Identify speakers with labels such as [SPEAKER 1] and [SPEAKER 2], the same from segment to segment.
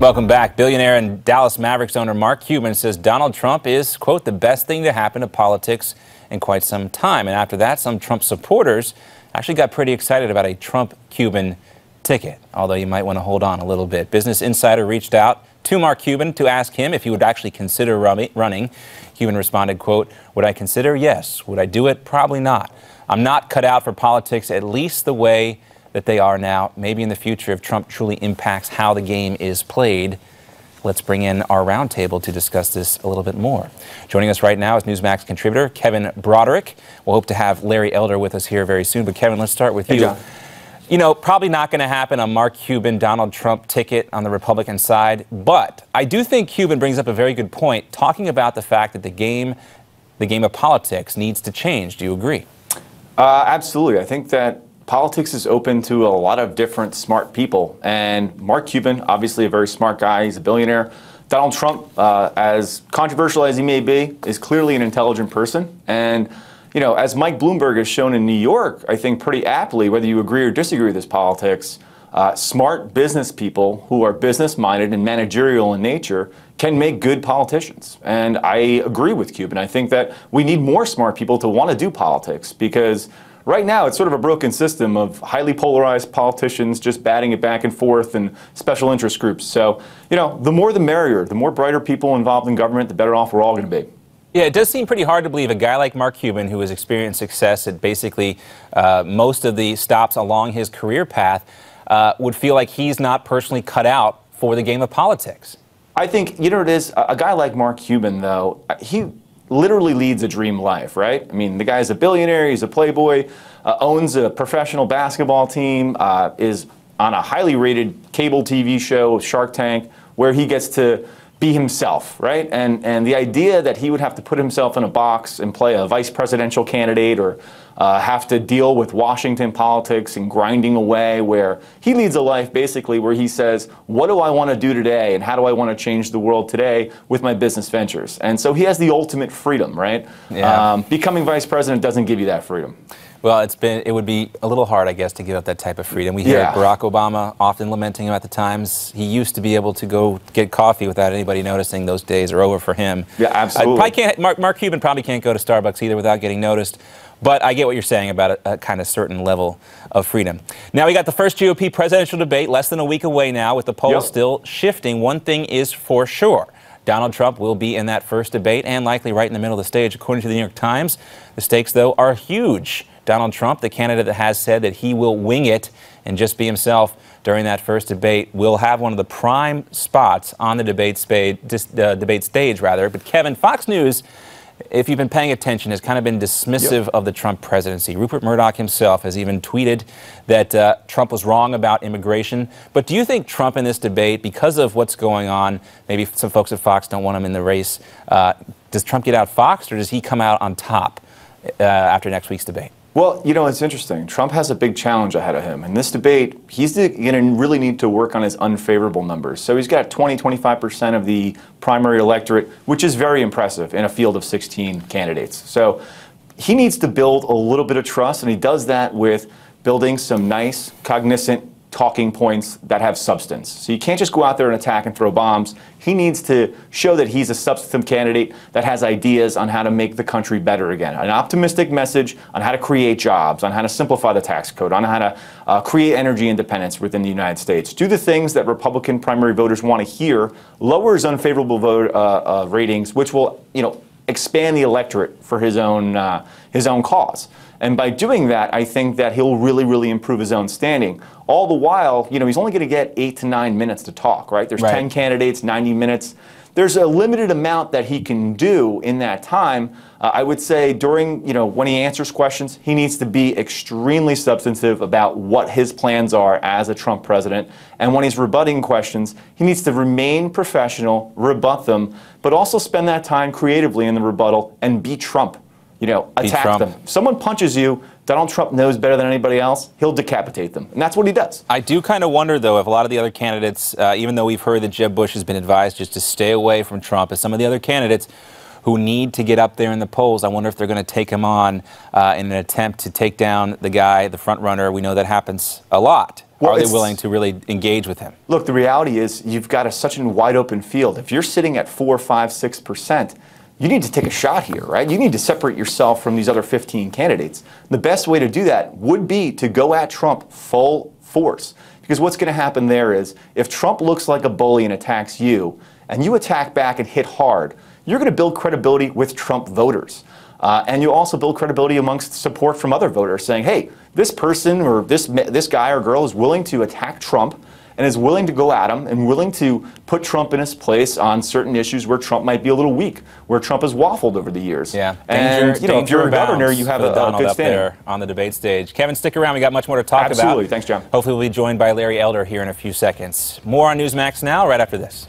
[SPEAKER 1] Welcome back. Billionaire and Dallas Mavericks owner Mark Cuban says Donald Trump is, quote, the best thing to happen to politics in quite some time. And after that, some Trump supporters actually got pretty excited about a Trump-Cuban ticket, although you might want to hold on a little bit. Business Insider reached out to Mark Cuban to ask him if he would actually consider running. Cuban responded, quote, would I consider? Yes. Would I do it? Probably not. I'm not cut out for politics, at least the way that they are now. Maybe in the future, if Trump truly impacts how the game is played. Let's bring in our roundtable to discuss this a little bit more. Joining us right now is Newsmax contributor Kevin Broderick. We'll hope to have Larry Elder with us here very soon. But Kevin, let's start with you.
[SPEAKER 2] John.
[SPEAKER 1] You know, probably not going to happen a Mark Cuban, Donald Trump ticket on the Republican side. But I do think Cuban brings up a very good point, talking about the fact that the game of politics needs to change. Do you agree?
[SPEAKER 2] Absolutely. I think that politics is open to a lot of different smart people. And Mark Cuban, obviously a very smart guy. He's a billionaire. Donald Trump, as controversial as he may be, is clearly an intelligent person. And, you know, as Mike Bloomberg has shown in New York, I think pretty aptly, whether you agree or disagree with this politics, smart business people who are business-minded and managerial in nature can make good politicians. And I agree with Cuban. I think that we need more smart people to want to do politics, because right now, it's sort of a broken system of highly polarized politicians just batting it back and forth and special interest groups. So, you know, the more the merrier. The more brighter people involved in government, the better off we're all going to be.
[SPEAKER 1] Yeah, it does seem pretty hard to believe a guy like Mark Cuban, who has experienced success at basically most of the stops along his career path, would feel like he's not personally cut out for the game of politics.
[SPEAKER 2] I think, you know what it is? A guy like Mark Cuban, though, he literally leads a dream life, right? I mean, the guy's a billionaire, he's a playboy, owns a professional basketball team, is on a highly rated cable TV show, Shark Tank, where he gets to be himself, right? And the idea that he would have to put himself in a box and play a vice presidential candidate or have to deal with Washington politics and grinding away, where he leads a life basically where he says, what do I want to do today and how do I want to change the world today with my business ventures? And so he has the ultimate freedom, right?
[SPEAKER 1] Yeah.
[SPEAKER 2] Becoming vice president doesn't give you that freedom.
[SPEAKER 1] Well, it would be a little hard, I guess, to give up that type of freedom. We hear Barack Obama often lamenting about the times he used to be able to go get coffee without anybody noticing. Those days are over for him.
[SPEAKER 2] Yeah, absolutely.
[SPEAKER 1] Mark Cuban probably can't go to Starbucks either without getting noticed. But I get what you're saying about a kind of certain level of freedom. Now we got the first GOP presidential debate less than a week away now, with the polls still shifting. One thing is for sure. Donald Trump will be in that first debate and likely right in the middle of the stage, according to the New York Times. The stakes, though, are huge. Donald Trump, the candidate that has said that he will wing it and just be himself during that first debate, will have one of the prime spots on the debate stage. But Kevin, Fox News, if you've been paying attention, has kind of been dismissive of the Trump presidency. Rupert Murdoch himself has even tweeted that Trump was wrong about immigration. But do you think Trump in this debate, because of what's going on, maybe some folks at Fox don't want him in the race, does Trump get outfoxed, or does he come out on top after next week's debate?
[SPEAKER 2] Well, you know, it's interesting. Trump has a big challenge ahead of him. In this debate, he's going to really need to work on his unfavorable numbers. So he's got 25% of the primary electorate, which is very impressive in a field of 16 candidates. So he needs to build a little bit of trust, and he does that with building some nice, cognizant talking points that have substance. So you can't just go out there and attack and throw bombs. He needs to show that he's a substantive candidate that has ideas on how to make the country better again. An optimistic message on how to create jobs, on how to simplify the tax code, on how to create energy independence within the United States. Do the things that Republican primary voters want to hear, lowers unfavorable vote ratings, which will, you know, expand the electorate for his own cause. And by doing that, I think that he'll really, really improve his own standing. All the while, you know, he's only going to get 8 to 9 minutes to talk, right? There's 10 candidates, 90 minutes. There's a limited amount that he can do in that time. I would say during, you know, when he answers questions, he needs to be extremely substantive about what his plans are as a Trump president. And when he's rebutting questions, he needs to remain professional, rebut them, but also spend that time creatively in the rebuttal and be Trump. You know, attack them. If someone punches you, Donald Trump knows better than anybody else, he'll decapitate them. And that's what he does.
[SPEAKER 1] I do kind of wonder, though, if a lot of the other candidates, even though we've heard that Jeb Bush has been advised just to stay away from Trump, as some of the other candidates who need to get up there in the polls. I wonder if they're going to take him on in an attempt to take down the guy, the front runner. We know that happens a lot. Well, are they willing to really engage with him?
[SPEAKER 2] Look, the reality is you've got such a wide open field. If you're sitting at 4, 5, 6%, you need to take a shot here, right? You need to separate yourself from these other 15 candidates. The best way to do that would be to go at Trump full force. Because what's going to happen there is if Trump looks like a bully and attacks you, and you attack back and hit hard, you're going to build credibility with Trump voters. And you also build credibility amongst support from other voters saying, hey, this person or this guy or girl is willing to attack Trump and is willing to go at him and willing to put Trump in his place on certain issues where Trump might be a little weak, where Trump has waffled over the years.
[SPEAKER 1] Yeah.
[SPEAKER 2] And you know, if you're a governor, you have a good standing
[SPEAKER 1] there on the debate stage. Kevin, stick around. We got much more to talk about.
[SPEAKER 2] Absolutely. Thanks, John.
[SPEAKER 1] Hopefully we'll be joined by Larry Elder here in a few seconds. More on Newsmax now, right after this.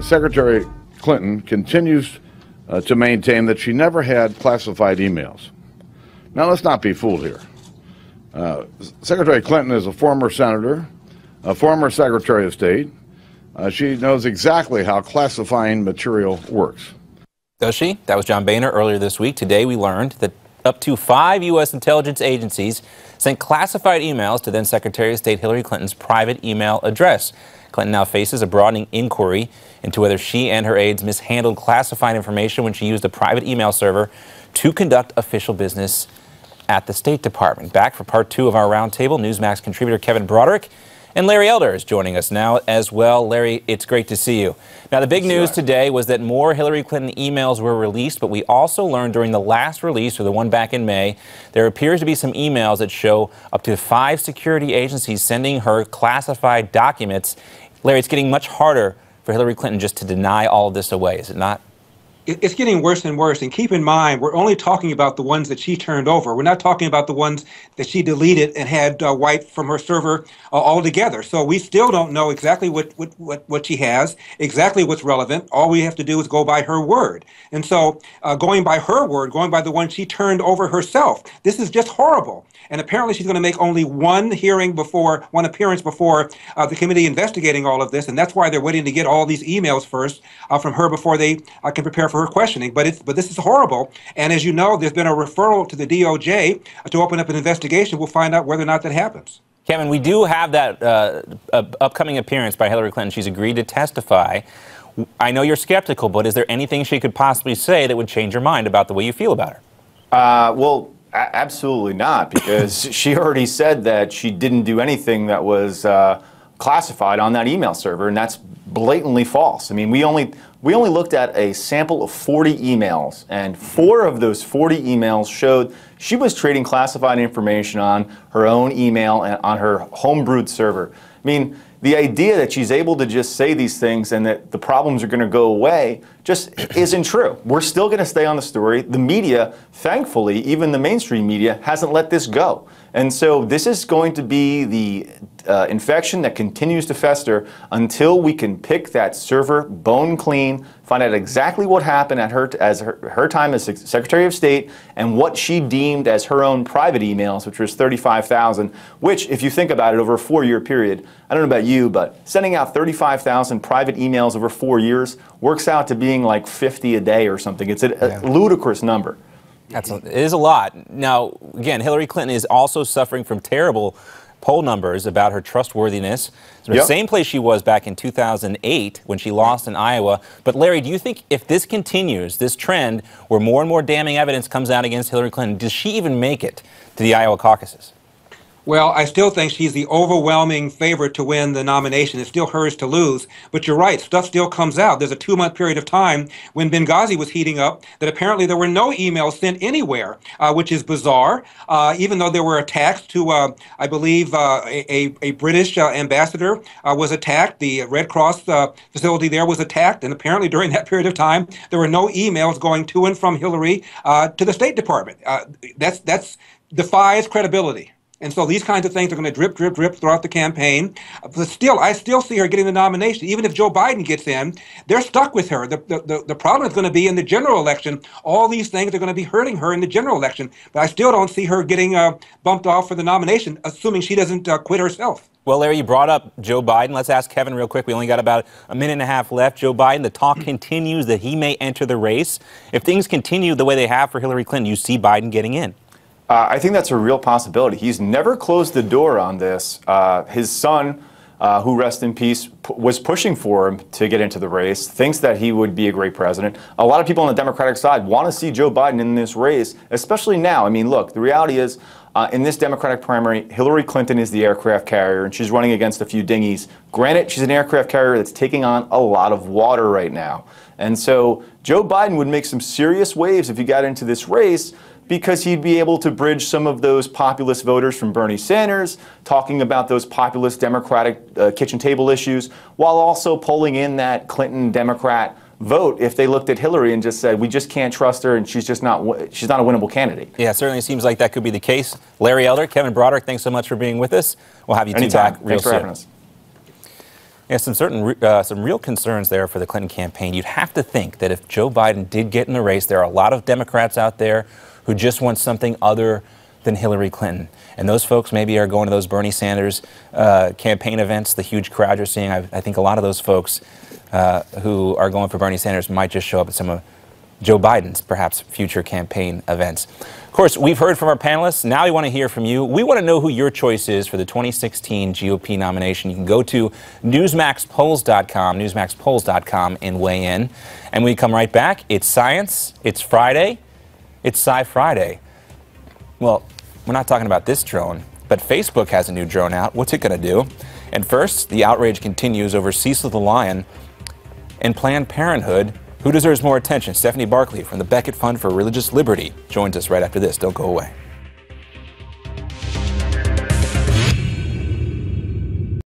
[SPEAKER 3] Secretary Clinton continues to maintain that she never had classified emails. Now, let's not be fooled here. Secretary Clinton is a former senator, a former Secretary of State. She knows exactly how classifying material works.
[SPEAKER 1] Does she? That was John Boehner earlier this week. Today we learned that up to 5 U.S. intelligence agencies sent classified emails to then Secretary of State Hillary Clinton's private email address. Clinton now faces a broadening inquiry into whether she and her aides mishandled classified information when she used a private email server to conduct official business at the State Department. Back for part 2 of our roundtable, Newsmax contributor Kevin Broderick and Larry Elder is joining us now as well. Larry, it's great to see you. Now, the big news today was that more Hillary Clinton emails were released, but we also learned during the last release, or the one back in May, there appears to be some emails that show up to 5 security agencies sending her classified documents. Larry, it's getting much harder for Hillary Clinton just to deny all of this away, is it not?
[SPEAKER 4] It's getting worse and worse. And keep in mind, we're only talking about the ones that she turned over. We're not talking about the ones that she deleted and had wiped from her server altogether. So we still don't know exactly what she has, exactly what's relevant. All we have to do is go by her word. And so going by her word, going by the one she turned over herself, this is just horrible. And apparently she's going to make only one appearance before the committee investigating all of this. And that's why they're waiting to get all these emails first from her before they can prepare for her questioning. But this is horrible. And as you know, there's been a referral to the DOJ to open up an investigation. We'll find out whether or not that happens.
[SPEAKER 1] Kevin, we do have that upcoming appearance by Hillary Clinton. She's agreed to testify. I know you're skeptical, but is there anything she could possibly say that would change your mind about the way you feel about her?
[SPEAKER 2] Well, absolutely not, because she already said that she didn't do anything that was classified on that email server, and that's blatantly false. I mean, we only looked at a sample of 40 emails, and 4 of those 40 emails showed she was trading classified information on her own email and on her homebrewed server. I mean, the idea that she's able to just say these things and that the problems are going to go away just isn't true. We're still going to stay on the story. The media, thankfully, even the mainstream media, hasn't let this go. And so this is going to be the infection that continues to fester until we can pick that server bone clean, find out exactly what happened at her time as Secretary of State and what she deemed as her own private emails, which was 35,000, which, if you think about it, over a 4-year period, I don't know about you, but sending out 35,000 private emails over 4 years works out to being like 50 a day or something. It's a ludicrous number.
[SPEAKER 1] It is a lot. Now, again, Hillary Clinton is also suffering from terrible poll numbers about her trustworthiness. It's the same place she was back in 2008 when she lost in Iowa. But Larry, do you think if this continues, this trend where more and more damning evidence comes out against Hillary Clinton, does she even make it to the Iowa caucuses?
[SPEAKER 4] Well, I still think she's the overwhelming favorite to win the nomination. It's still hers to lose. But you're right, stuff still comes out. There's a 2-month period of time when Benghazi was heating up that apparently there were no emails sent anywhere, which is bizarre, even though there were attacks to, I believe, a British ambassador was attacked. The Red Cross facility there was attacked. And apparently during that period of time, there were no emails going to and from Hillary to the State Department. That's defies credibility. And so these kinds of things are going to drip, drip, drip throughout the campaign. But still, I still see her getting the nomination. Even if Joe Biden gets in, they're stuck with her. The problem is going to be in the general election. All these things are going to be hurting her in the general election. But I still don't see her getting bumped off for the nomination, assuming she doesn't quit herself.
[SPEAKER 1] Well, Larry, you brought up Joe Biden. Let's ask Kevin real quick. We only got about a minute and a half left. Joe Biden, the talk continues that he may enter the race. If things continue the way they have for Hillary Clinton, you see Biden getting in.
[SPEAKER 2] I think that's a real possibility. He's never closed the door on this. His son, who rest in peace, was pushing for him to get into the race, thinks that he would be a great president. A lot of people on the Democratic side want to see Joe Biden in this race, especially now. I mean, look, the reality is, in this Democratic primary, Hillary Clinton is the aircraft carrier, and she's running against a few dinghies. Granted, she's an aircraft carrier that's taking on a lot of water right now. And so Joe Biden would make some serious waves if he got into this race, because he'd be able to bridge some of those populist voters from Bernie Sanders, talking about those populist Democratic kitchen table issues, while also pulling in that Clinton Democrat vote if they looked at Hillary and just said, we just can't trust her and she's not a winnable candidate.
[SPEAKER 1] Yeah, it certainly seems like that could be the case. Larry Elder, Kevin Broderick, thanks so much for being with us. We'll have you two back real soon.
[SPEAKER 2] Thanks for having us.
[SPEAKER 1] Yeah, some real concerns there for the Clinton campaign. You'd have to think that if Joe Biden did get in the race, there are a lot of Democrats out there who just want something other than Hillary Clinton. And those folks maybe are going to those Bernie Sanders campaign events, the huge crowd you're seeing. I think a lot of those folks who are going for Bernie Sanders might just show up at some of Joe Biden's perhaps future campaign events. Of course, we've heard from our panelists. Now we want to hear from you. We want to know who your choice is for the 2016 GOP nomination. You can go to newsmaxpolls.com, and weigh in. And we come right back. It's science. It's Friday. It's Sci Friday. Well, we're not talking about this drone, but Facebook has a new drone out. What's it going to do? And first, the outrage continues over Cecil the Lion and Planned Parenthood. Who deserves more attention? Stephanie Barkley from the Beckett Fund for Religious Liberty joins us right after this. Don't go away.